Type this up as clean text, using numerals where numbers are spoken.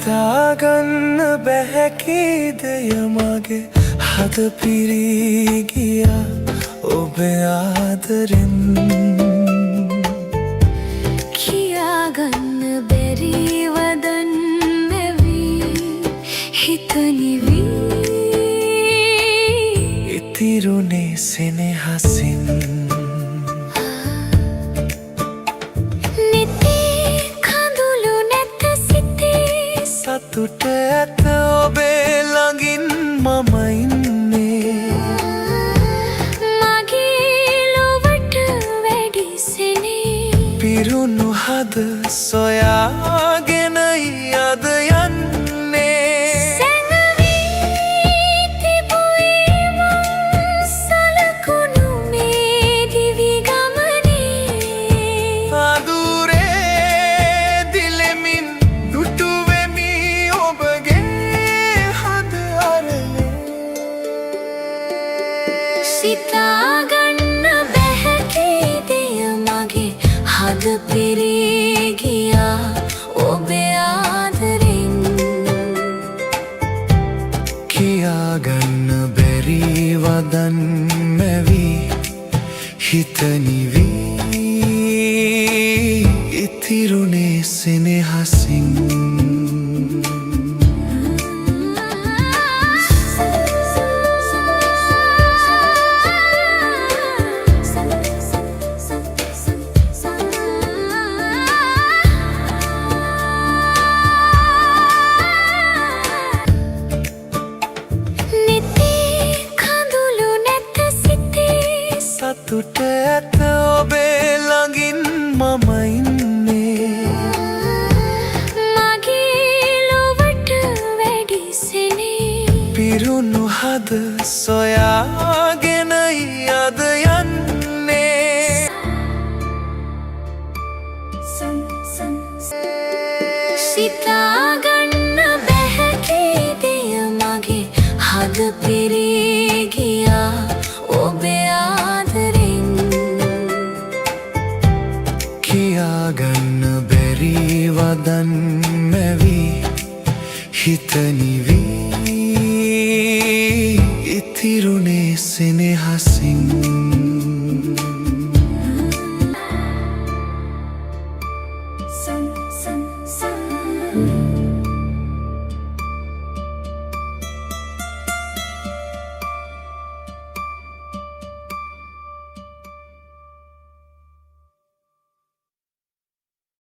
හිතාගන්න බැහැ කීදය මගේ හද පිරී ගියා ඔබේ ආදරෙන් කියාගන්න බැරිව දන් මැවී හිත නිවී ඉතිරුනේ සෙනෙහසින් සතුට ඇත ඔබේ ළඟින් මම ඉන්නේ මගේ ලොවට වැඩි සෙනේ පිරුණු හද සොයාගෙනයි අද යන්නේ සැඟවී තිබුවේ මං සලකුණු මේ දිවි ගමනේ අඳුරේ දිලෙමින් දුටු සිතාගන්න බැහැ කීදය මගේ හද පිරී ගියා ඔබේ ආදරෙන් කියාගන්න බැරි වදන් මැවී හිත නිවී ඉතිරුනේ සෙනෙහසින් සතුට ඇත ඔබේ ළඟින් මම ඉන්නේ මගේ ලොවට වැඩි සෙනේ පිරුණු හද සොයාගෙනයි අද යන්නේ සිතාගන්න බැහැ කීදය මගේ හද පිරී ගියා ඔබේ ආදරෙන් කියාගන්න බැරි වදන් මැවී හිත නිවී ඉතිරුනේ සෙනෙහසින්